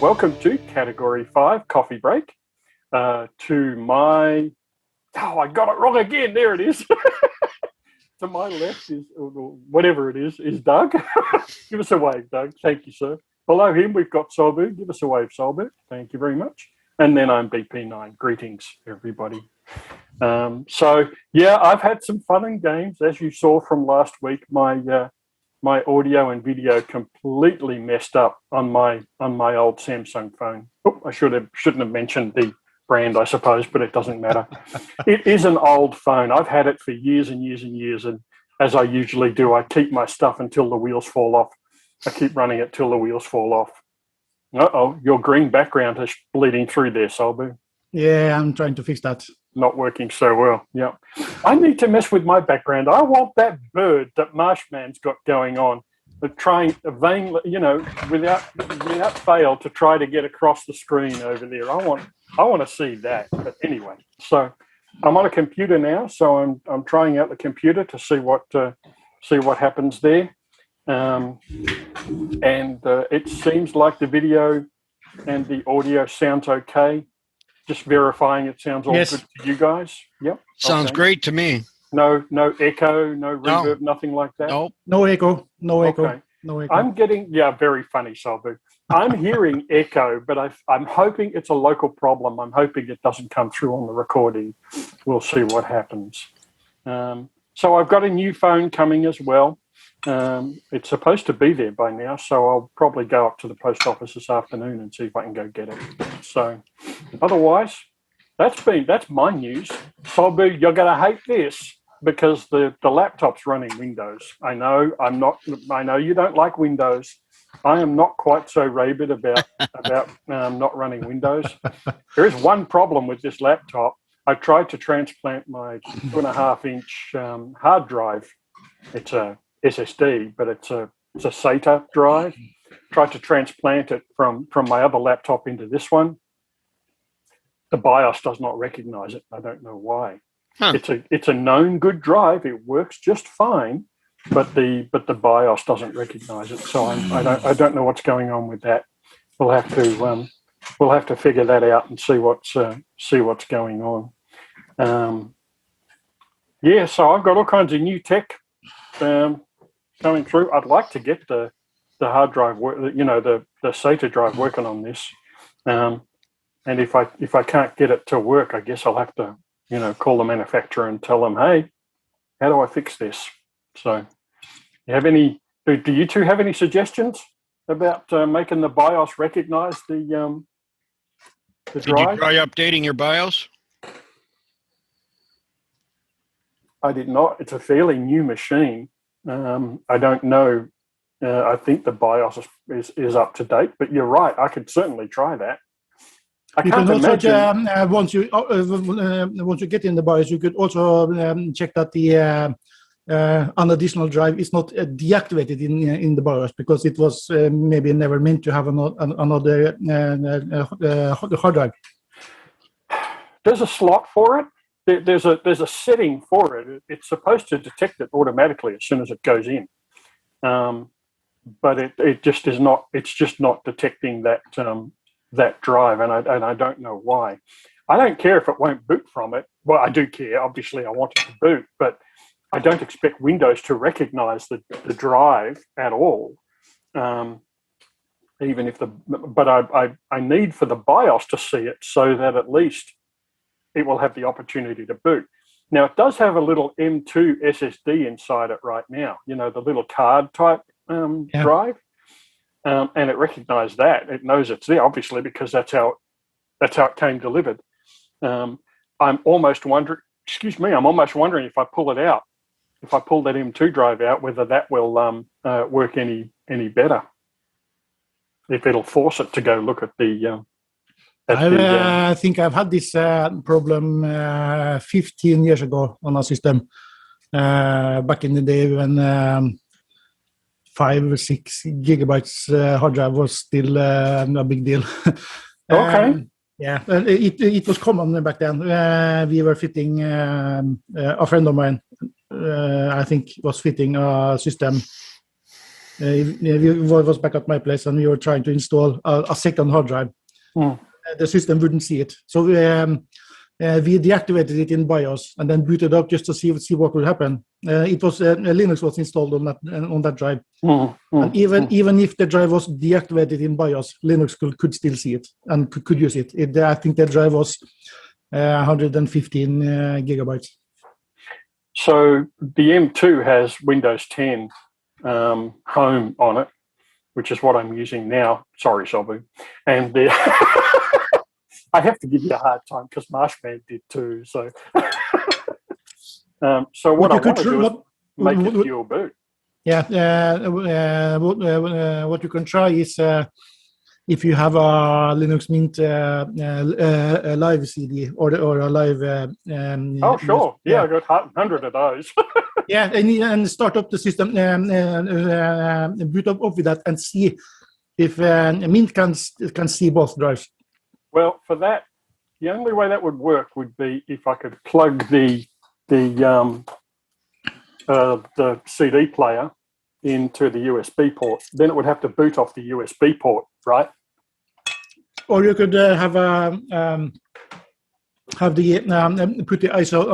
Welcome to Category 5 Coffee Break. To my... Oh, I got it wrong again. There it is. To my left is, whatever it is Doug. Give us a wave, Doug. Thank you, sir. Below him, we've got Solbu. Give us a wave, Solbu. Thank you very much. And then I'm BP9. Greetings, everybody. I've had some fun and games. As you saw from last week, my audio and video completely messed up on my old Samsung phone. Oh, I shouldn't have mentioned the brand, I suppose, but it doesn't matter. It is an old phone. I've had it for years and years and years, and as I usually do, I keep my stuff until the wheels fall off. I keep running it till the wheels fall off. Uh-oh, your green background is bleeding through there, Solbu. Yeah, I'm trying to fix that. Not working so well. Yeah, I need to mess with my background. I want that bird that Marshman's got going on, trying vainly, without fail to try to get across the screen over there. I want to see that. But anyway, so I'm on a computer now, so I'm trying out the computer to see what happens there, and it seems like the video and the audio sounds okay. Just verifying it sounds all good to you guys. Yep. Sounds great to me. No echo, no reverb, nothing like that? Nope. No echo. Okay. No echo. I'm getting, very funny, Solbu. I'm hearing echo, but I'm hoping it's a local problem. I'm hoping it doesn't come through on the recording. We'll see what happens. So I've got a new phone coming as well. It's supposed to be there by now, so I'll probably go up to the post office this afternoon and see if I can go get it. So otherwise, that's my news. Solbu, you're going to hate this because the laptop's running Windows. I know you don't like Windows. I am not quite so rabid about not running Windows. There is one problem with this laptop. I tried to transplant my 2.5-inch hard drive. It's a SSD, but it's a SATA drive. Tried to transplant it from my other laptop into this one. The BIOS does not recognize it. I don't know why. Huh. It's a known good drive. It works just fine, but the BIOS doesn't recognize it. So I don't know what's going on with that. We'll have to figure that out and see what's going on. So I've got all kinds of new tech coming through. I'd like to get the hard drive, the SATA drive working on this. And if I can't get it to work, I guess I'll have to, call the manufacturer and tell them, hey, how do I fix this? So, do you two have any suggestions about making the BIOS recognize the drive? Did you try updating your BIOS? I did not. It's a fairly new machine. I don't know. I think the BIOS is up to date, but you're right. I could certainly try that. You can also, once you get in the BIOS, you could also check that the an additional drive is not deactivated in the BIOS because it was maybe never meant to have another hard drive. There's a slot for it. There's a setting for it. It's supposed to detect it automatically as soon as it goes in, but it just is not. It's just not detecting that drive, and I don't know why. I don't care if it won't boot from it. Well, I do care. Obviously, I want it to boot, but I don't expect Windows to recognize the drive at all. Even if I need for the BIOS to see it so that at least it will have the opportunity to boot. Now, it does have a little M2 SSD inside it right now, the little card type drive. And it recognized that. It knows it's there, obviously, because that's how it came delivered. I'm almost wondering if I pull it out, if I pull that M2 drive out, whether that will work any better. If it'll force it to go look at the... I think I've had this problem 15 years ago on a system back in the day when 5 or 6 gigabytes hard drive was still a big deal. Okay. It was common back then. We were fitting a friend of mine. I think was fitting a system We was back at my place and we were trying to install a second hard drive. The system wouldn't see it. So we deactivated it in BIOS and then booted up just to see what would happen. It was Linux was installed on that drive. And even if the drive was deactivated in BIOS, Linux could still see it and could use it. I think the drive was 115 gigabytes. So the M2 has Windows 10 Home on it, which is what I'm using now. Sorry, Solbu. And the I have to give you a hard time because Marshman did too. So, so what I want to do is make it dual boot. Yeah. What you can try is if you have a Linux Mint a live CD or a live. Oh, sure. Yeah, I got 100 of those. Yeah, and start up the system, boot up with that, and see if Mint can see both drives. Well, for that, the only way that would work would be if I could plug the CD player into the USB port. Then it would have to boot off the USB port, right? Or you could have the put the ISO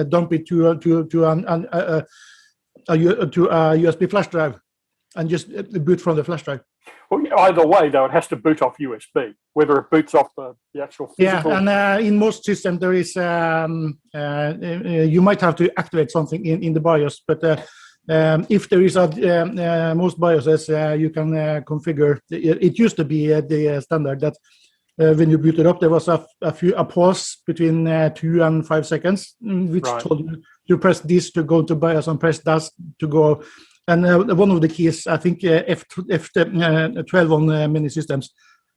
dump it to a USB flash drive and just boot from the flash drive. Well, either way, though, it has to boot off USB, whether it boots off the actual physical. Yeah, and in most systems there is you might have to activate something in the BIOS, but if there is most BIOSes you can configure. It used to be the standard that when you boot it up, there was a pause between 2 and 5 seconds, which told you press this to go to BIOS and press that to go. And one of the keys, I think F12 on many systems,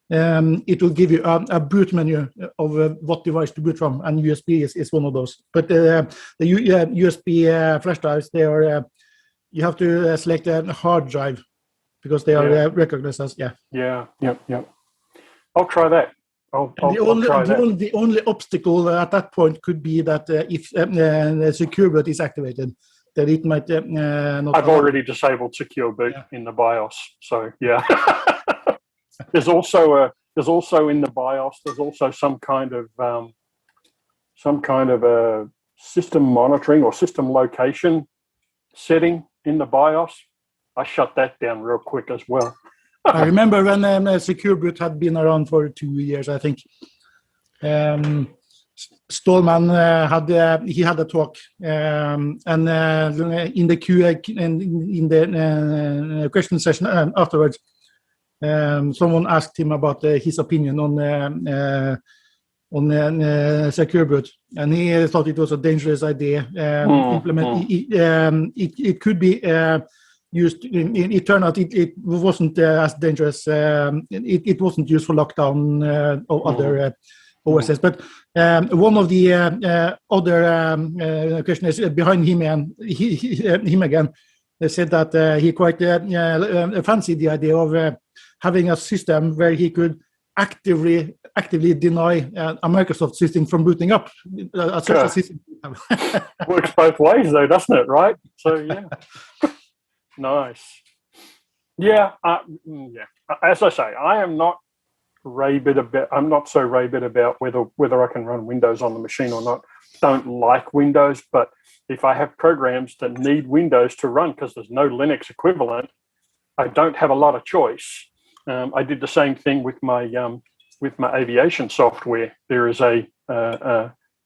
it will give you a boot menu of what device to boot from, and USB is one of those. But the USB flash drives, they are you have to select a hard drive because they are recognized as Yep. I'll try that. The only obstacle at that point could be that if the secure boot is activated, that it might not. I've already disabled secure boot in the BIOS, so yeah. There's also in the BIOS. There's also some kind of a system monitoring or system location setting in the BIOS. I shut that down real quick as well. I remember when secure boot had been around for 2 years, I think. Stallman had a talk, and in the in the question session afterwards, someone asked him about his opinion on secure boot, and he thought it was a dangerous idea. It could be used. It turned out it wasn't as dangerous. It wasn't used for lockdown or other OSS. But one of the other questioners behind him and him again, they said that he quite fancied the idea of having a system where he could actively deny a Microsoft system from booting up. Such a system. Works both ways, though, doesn't it? Right? So yeah, nice. Yeah, As I say, I am not rabid about. I'm not so rabid about whether I can run Windows on the machine or not. Don't like Windows, but if I have programs that need Windows to run because there's no Linux equivalent, I don't have a lot of choice. I did the same thing with my aviation software. There is a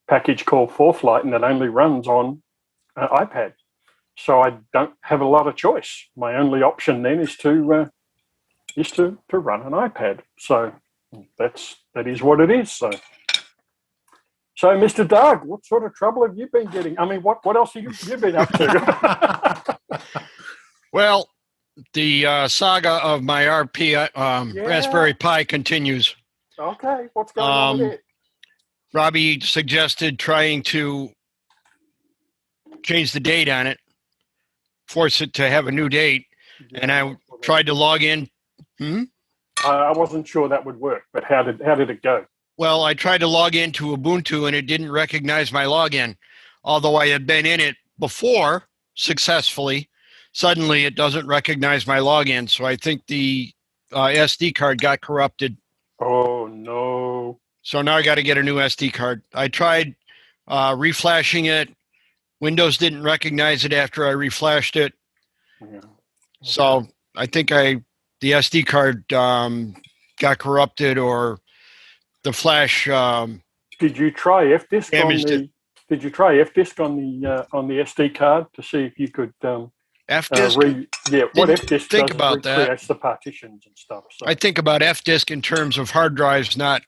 package called ForeFlight, and it only runs on iPad. So I don't have a lot of choice. My only option then is to run an iPad. So that is what it is. So Mr. Doug, what sort of trouble have you been getting? I mean, what else have you been up to? Well, the saga of my Raspberry Pi continues. Okay, what's going on with it? Robbie suggested trying to change the date on it, force it to have a new date, and I tried to log in. I wasn't sure that would work, but how did it go? Well, I tried to log into Ubuntu, and it didn't recognize my login, although I had been in it before successfully. suddenly it doesn't recognize my login. So I think the SD card got corrupted. Oh, no. So now I got to get a new SD card. I tried reflashing it. Windows didn't recognize it after I reflashed it. Yeah. Okay. So I think the SD card got corrupted, or the flash. Did you try F-disk damaged it. Did you try F-disk on the SD card to see if you could F-disk? What F-disk think does about is that. recreates the partitions and stuff. So. I think about F-disk in terms of hard drives, not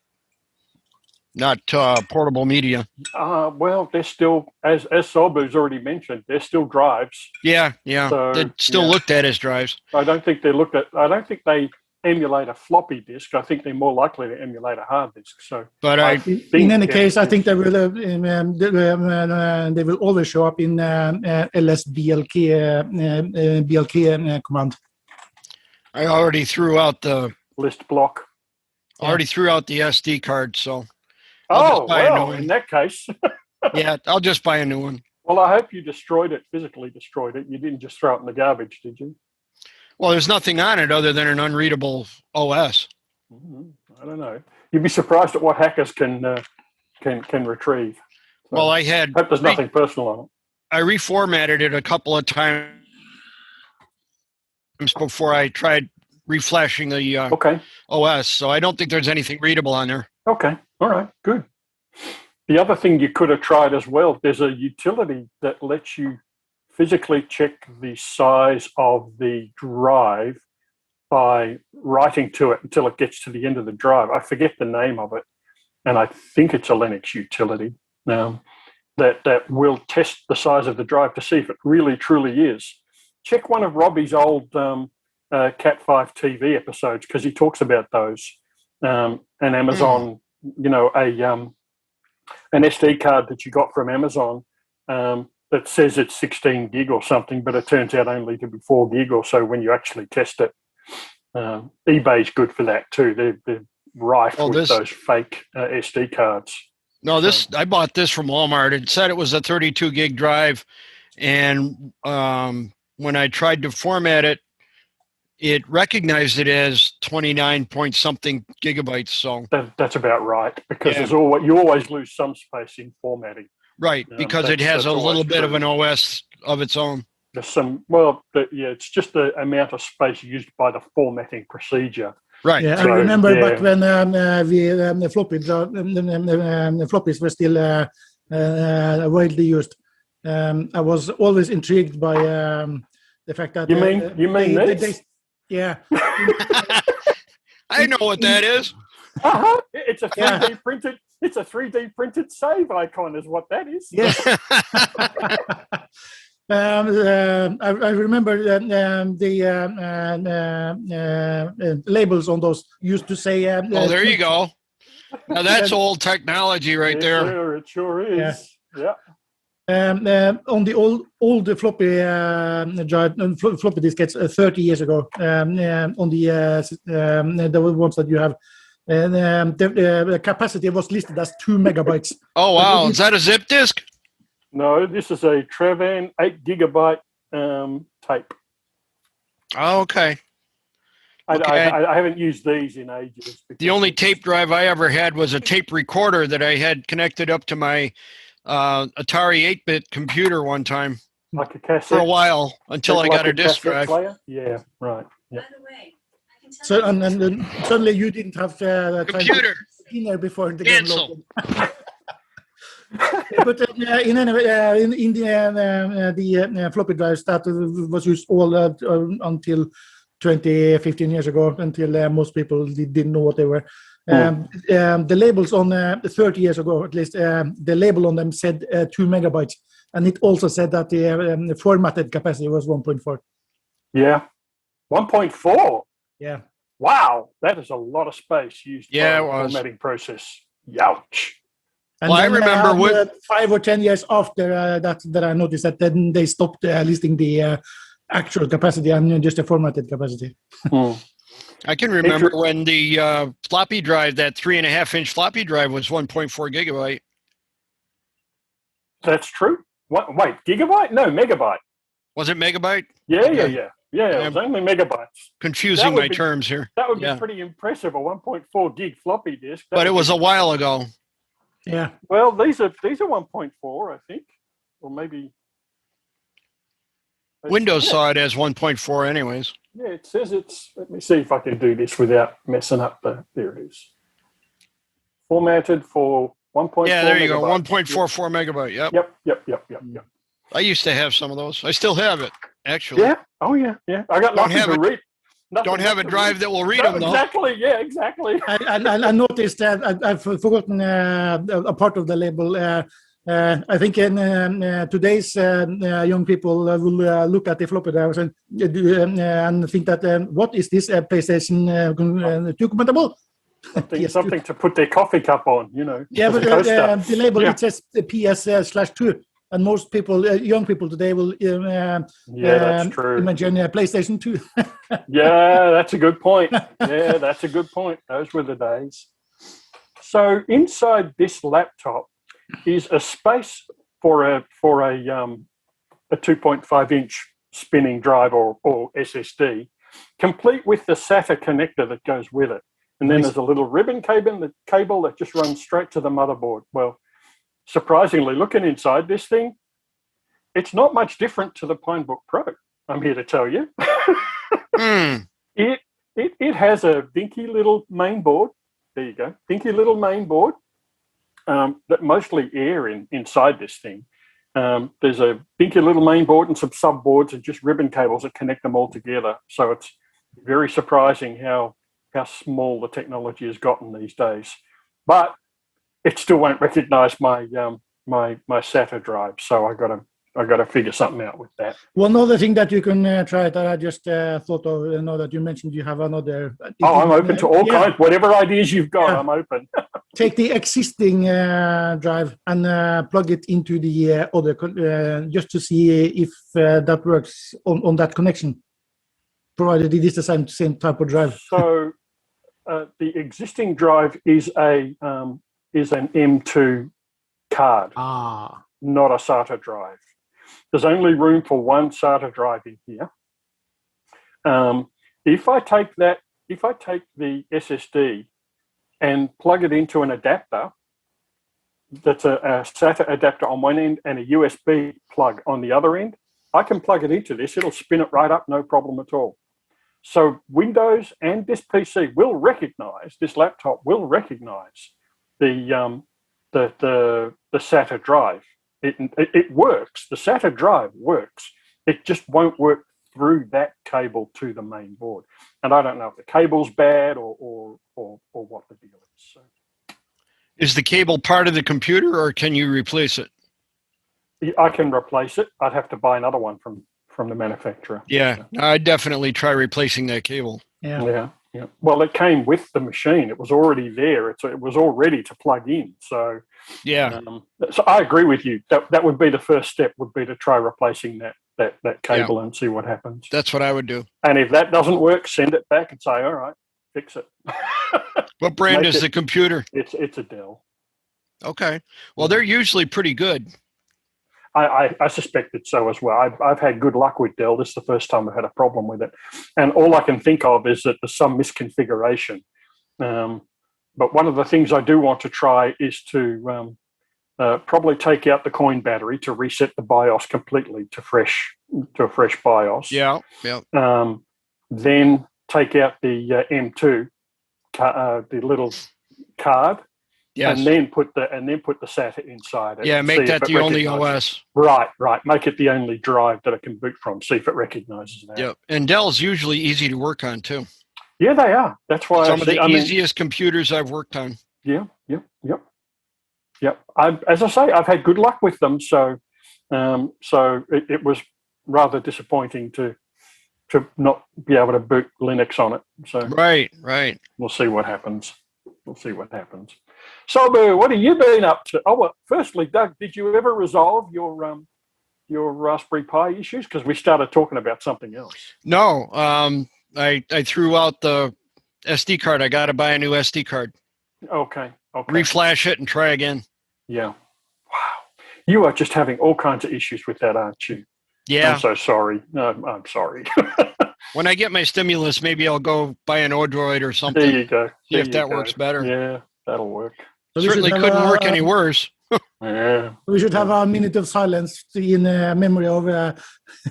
portable media. Well, they're still, as Solbu's already mentioned, they're still drives. Yeah. So, they're still looked at as drives. I don't think they emulate a floppy disk. I think they're more likely to emulate a hard disk. So, but in any case, I think they will always show up in LSBLK command. I already threw out the list block. Already threw out the SD card, so. In that case. Yeah, I'll just buy a new one. Well, I hope you physically destroyed it. You didn't just throw it in the garbage, did you? Well, there's nothing on it other than an unreadable OS. I don't know. You'd be surprised at what hackers can retrieve. So, well, I hope there's nothing personal on it. I reformatted it a couple of times before I tried reflashing the OS, so I don't think there's anything readable on there. Okay, all right, good. The other thing you could have tried as well, there's a utility that lets you physically check the size of the drive by writing to it until it gets to the end of the drive. I forget the name of it, and I think it's a Linux utility that will test the size of the drive to see if it really, truly is. Check one of Robbie's old Cat 5 TV episodes, because he talks about those. And Amazon, an SD card that you got from Amazon that says it's 16 gig or something, but it turns out only to be 4 gig or so when you actually test it. eBay's good for that too. They're rife with those fake SD cards. No, I bought this from Walmart. It said it was a 32 gig drive, and when I tried to format it, it recognized it as 29 point something gigabytes. So that's about right, because you always lose some space in formatting. Right, because it has a little bit of an OS of its own. There's some, it's just the amount of space used by the formatting procedure. Right. Yeah, so, I remember back when the floppies were still widely used. I was always intrigued by the fact that you mean this? Yeah. I know what that is. It's a 3D printed. It's a 3D printed save icon, is what that is. Yes. I remember the labels on those used to say. There you go. Now that's old technology right there. Sure, it sure is. Yeah. On the old floppy drive, floppy diskettes 30 years ago, on the ones that you have, the capacity was listed as 2 megabytes. Oh wow! Is that a zip disk? No, this is a Trevan 8 gigabyte tape. Oh, okay. I haven't used these in ages. The only tape drive I ever had was a tape recorder that I had connected up to my Atari 8-bit computer one time. Like a cassette? For a while, until I got a disk drive. Player? Yeah, right. Yeah. By the way, I can tell so, and then suddenly you didn't have computer in there before the cancel. Game but in the floppy drives that was used all until 15 years ago, until most people didn't know what they were. The labels on 30 years ago, at least, the label on them said 2 megabytes, and it also said that the formatted capacity was 1.4. Yeah, 1.4. Yeah. Wow, that is a lot of space used for the formatting process. Youch. And I remember 5 or 10 years after that I noticed that then they stopped listing the actual capacity and just the formatted capacity. I can remember when the floppy drive, that 3.5-inch floppy drive, was 1.4 gigabyte. That's true. Wait, gigabyte? No, megabyte. Was it megabyte? Yeah. It was only megabytes. Confusing my terms here. That would be pretty impressive, a 1.4 gig floppy disk. But it was a while ago. Yeah. Well, these are 1.4, I think, or maybe. Windows saw it as 1.4 anyways. Yeah, it says it's. Let me see if I can do this without messing up the. There it is. Formatted for 1.4. Yeah, there you megabytes. go. 1.44 megabyte. Yep. I used to have some of those. I still have it, actually. Yeah. Oh, yeah. I got nothing to read. Don't have a drive that will read them, though. Exactly. Yeah, exactly. I noticed that I've forgotten a part of the label. I think today's young people will look at the floppy drives and think that what is this PlayStation 2 compatible? Something to put their coffee cup on, Yeah, but the label it says PS/2, and most people, young people today, will that's true. imagine PlayStation 2. Yeah, that's a good point. Those were the days. So inside this laptop is a space for a 2.5-inch spinning drive or SSD, complete with the SATA connector that goes with it. And then there's a little ribbon cable that just runs straight to the motherboard. Well, surprisingly, looking inside this thing, it's not much different to the Pinebook Pro, I'm here to tell you. It has a dinky little main board. There you go. Dinky little main board that mostly air inside this thing. There's a dinky little main board and some subboards and just ribbon cables that connect them all together. So it's very surprising how small the technology has gotten these days. But it still won't recognize my SATA drive. So I got to figure something out with that. One other thing that you can try that I just thought of, that you mentioned you have another. I'm open to all kinds. Whatever ideas you've got, I'm open. Take the existing drive and plug it into the other, just to see if that works on that connection, provided it is the same type of drive. So the existing drive is an M2 card, not a SATA drive. There's only room for one SATA drive in here. If I take the SSD and plug it into an adapter, that's a SATA adapter on one end and a USB plug on the other end, I can plug it into this. It'll spin it right up, no problem at all. So Windows and this PC will recognize, this laptop will recognize the SATA drive. It works. The SATA drive works. It just won't work through that cable to the main board. And I don't know if the cable's bad or what the deal is. So. Is the cable part of the computer, or can you replace it? I can replace it. I'd have to buy another one from the manufacturer. Yeah, I'd definitely try replacing that cable. Yeah. Well, it came with the machine. It was already there. It was all ready to plug in. So yeah. So I agree with you. That would be the first step. Would be to try replacing that cable and see what happens. That's what I would do. And if that doesn't work, send it back and say, all right, fix it. What brand is the computer? It's a Dell. Okay. Well, they're usually pretty good. I suspected so as well. I've had good luck with Dell. This is the first time I've had a problem with it. And all I can think of is that there's some misconfiguration. But one of the things I do want to try is to probably take out the coin battery to reset the BIOS completely to a fresh BIOS. Yeah. Then take out the M2, the little card. Yes. And then put the SATA inside it. Yeah, make that the only OS. Right. Make it the only drive that it can boot from. See if it recognizes that. Yep. And Dell's usually easy to work on too. Yeah, they are. That's why some of the easiest computers I've worked on. Yeah. As I say, I've had good luck with them. So it was rather disappointing to not be able to boot Linux on it. So right. We'll see what happens. Solbu, what have you been up to? Oh, well, firstly, Doug, did you ever resolve your Raspberry Pi issues? Because we started talking about something else. No, I threw out the SD card. I got to buy a new SD card. Okay. Reflash it and try again. Yeah. Wow. You are just having all kinds of issues with that, aren't you? Yeah. I'm so sorry. I'm sorry. When I get my stimulus, maybe I'll go buy an Odroid or something. There you go. See if that works better. Yeah, that'll work. So Certainly couldn't work any worse. Yeah. We should have a minute of silence in memory of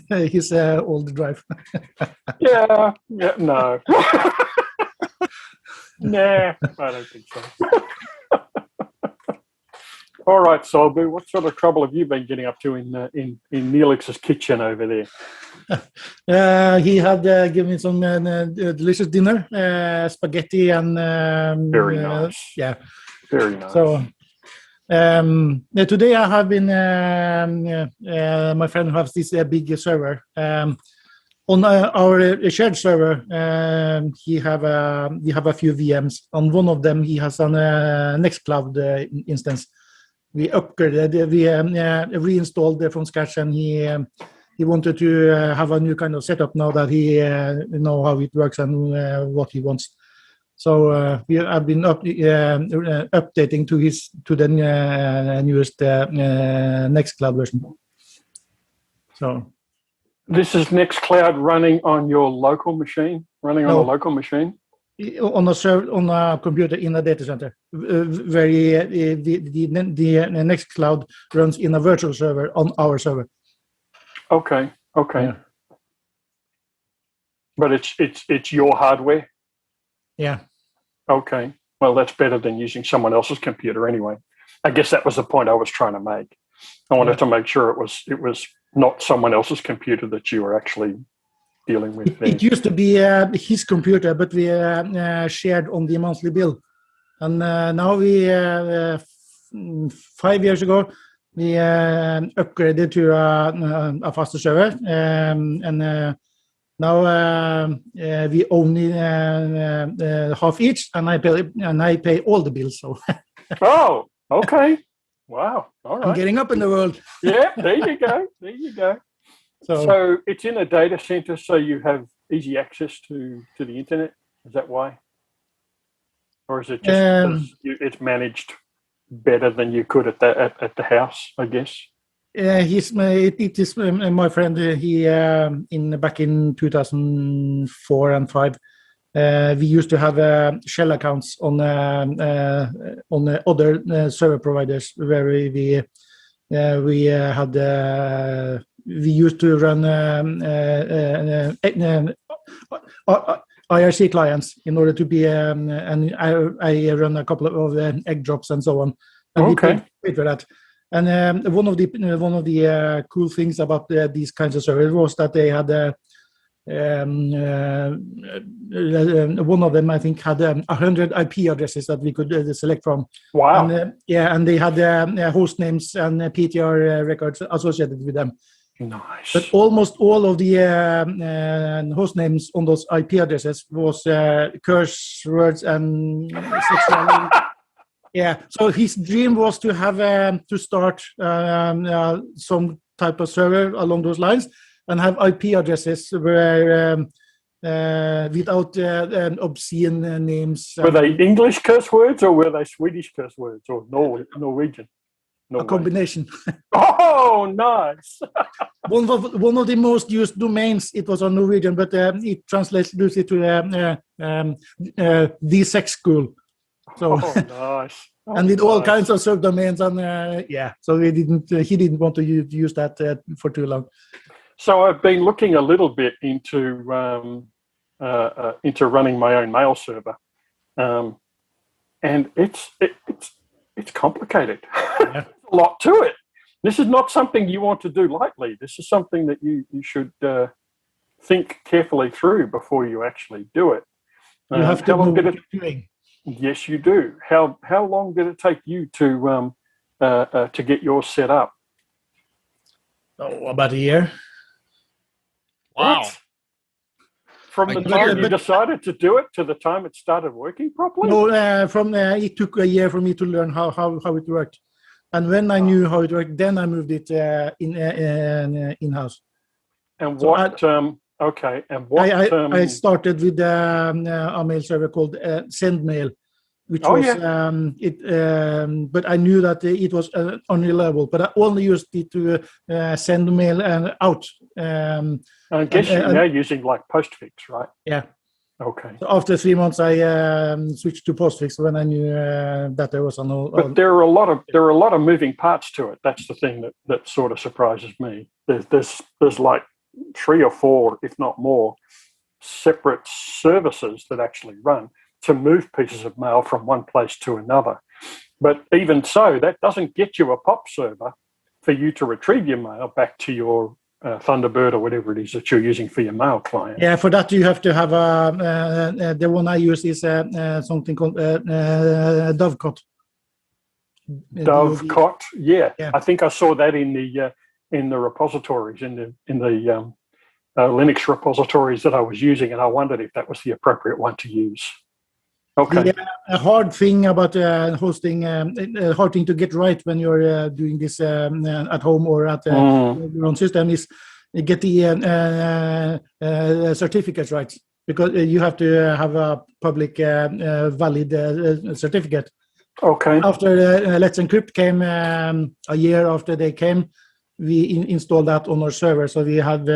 his old drive. Yeah. No. Nah, I don't think so. All right, Solbu, what sort of trouble have you been getting up to in Neelix's kitchen over there? He had given me some delicious dinner, spaghetti and very nice. Yeah, very nice. So today I have been. My friend has this big server on our shared server. We have a few VMs. On one of them, he has an Nextcloud instance. We upgraded, we reinstalled from scratch, and he wanted to have a new kind of setup now that he know how it works and what he wants. So we have been updating to the newest Nextcloud version. So this is Nextcloud running on your local machine, on a local machine? On a computer in a data center, where the Nextcloud runs in a virtual server on our server. Okay. Yeah. But it's your hardware? Yeah. Okay. Well, that's better than using someone else's computer anyway. I guess that was the point I was trying to make. I wanted to make sure it was not someone else's computer that you were actually dealing with. It used to be his computer, but we shared on the monthly bill. And now we, 5 years ago, we upgraded to a faster server. And now we only half each, and I pay all the bills. So. Oh, okay. Wow. All right. I'm getting up in the world. Yeah, there you go. There you go. So it's in a data center, so you have easy access to the internet. Is that why? Or is it just it's managed better than you could at the house, I guess? It is my friend. He back in 2004 and 5. We used to have shell accounts on other server providers where we had. We used to run IRC clients in order to be, and I run a couple of egg drops and so on. And we paid for that. And one of the cool things about these kinds of servers was that they had one of them, I think, had 100 IP addresses that we could select from. Wow! And they had host names and PTR records associated with them. Nice. But almost all of the host names on those IP addresses was curse words and sexual. Yeah. So his dream was to have to start some type of server along those lines and have IP addresses where without obscene names. Were they English curse words or were they Swedish curse words or Norwegian? A combination. Oh, nice. one of the most used domains, it was on Norwegian, but it translates loosely to the sex school. So, nice. And with all kinds of subdomains, and so he didn't want to use that for too long. So I've been looking a little bit into running my own mail server, and it's complicated. Yeah. A lot to it. This is not something you want to do lightly. This is something that you should think carefully through before you actually do it. You have to know what you're doing. Yes, you do. How long did it take you to get yours set up? Oh, about a year. Wow. What? From the time you decided to do it to the time it started working properly? No, it took a year for me to learn how it worked. And when I knew how it worked, then I moved it in-house. And what? And what? I started with a mail server called SendMail, which was but I knew that it was unreliable. But I only used it to send mail out. I guess you're now using like postfix, right? Yeah. Okay. So after 3 months, I switched to postfix when I knew that there was an. But there are a lot of moving parts to it. That's the thing that sort of surprises me. There's like 3 or 4, if not more, separate services that actually run to move pieces of mail from one place to another. But even so, that doesn't get you a POP server for you to retrieve your mail back to your Thunderbird or whatever it is that you're using for your mail client. Yeah, for that you have to have the one I use is something called Dovecot. Dovecot, yeah. I think I saw that in the repositories in the Linux repositories that I was using, and I wondered if that was the appropriate one to use. Okay. A hard thing about hosting, a hard thing to get right when you're doing this at home or at your own system is get the certificates right, because you have to have a public valid certificate. Okay. After Let's Encrypt came, a year after they came, we installed that on our server. So we have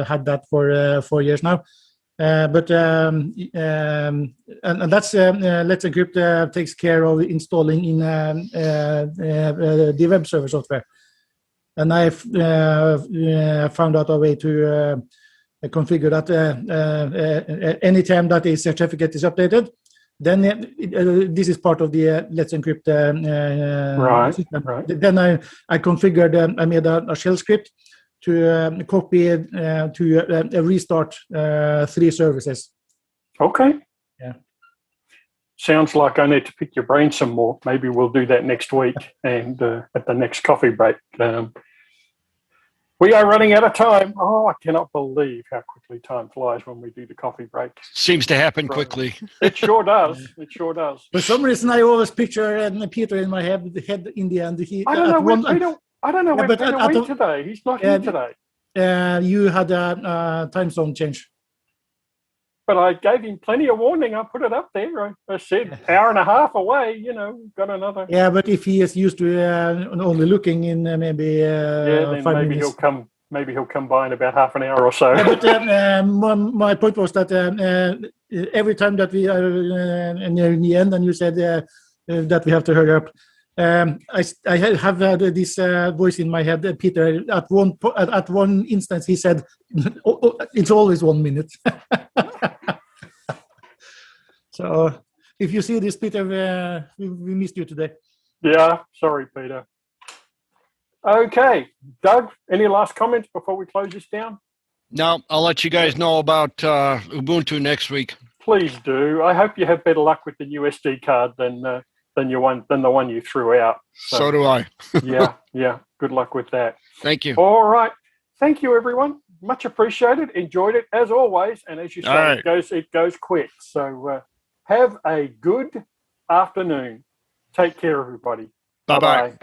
had that for 4 years now. And that's Let's Encrypt takes care of installing in the web server software. And I've found out a way to configure that anytime that a certificate is updated, then this is part of the Let's Encrypt system. Right. Then I configured, I made a shell script to copy to restart 3 services. Okay. Yeah. Sounds like I need to pick your brain some more. Maybe we'll do that next week and at the next coffee break. We are running out of time. Oh, I cannot believe how quickly time flies when we do the coffee break. Seems to happen quickly. It sure does. It sure does. For some reason, I always picture Peter in my head in the end. I don't know where Peter went today. He's not here today. You had a time zone change. But I gave him plenty of warning. I put it up there. I said hour and a half away, got another. Yeah, but if he is used to only looking in maybe then 5 maybe minutes. he'll come by in about half an hour or so. Yeah, but my point was that every time that we are near the end, and you said that we have to hurry up. I have this voice in my head, Peter. At one instance, he said, "It's always 1 minute." So, if you see this, Peter, we missed you today. Yeah, sorry, Peter. Okay, Doug, any last comments before we close this down? No, I'll let you guys know about Ubuntu next week. Please do. I hope you have better luck with the new SD card than the one you threw out. So do I. yeah. Good luck with that. Thank you. All right. Thank you, everyone. Much appreciated. Enjoyed it as always. And as you say, it goes quick. So have a good afternoon. Take care, everybody. Bye-bye.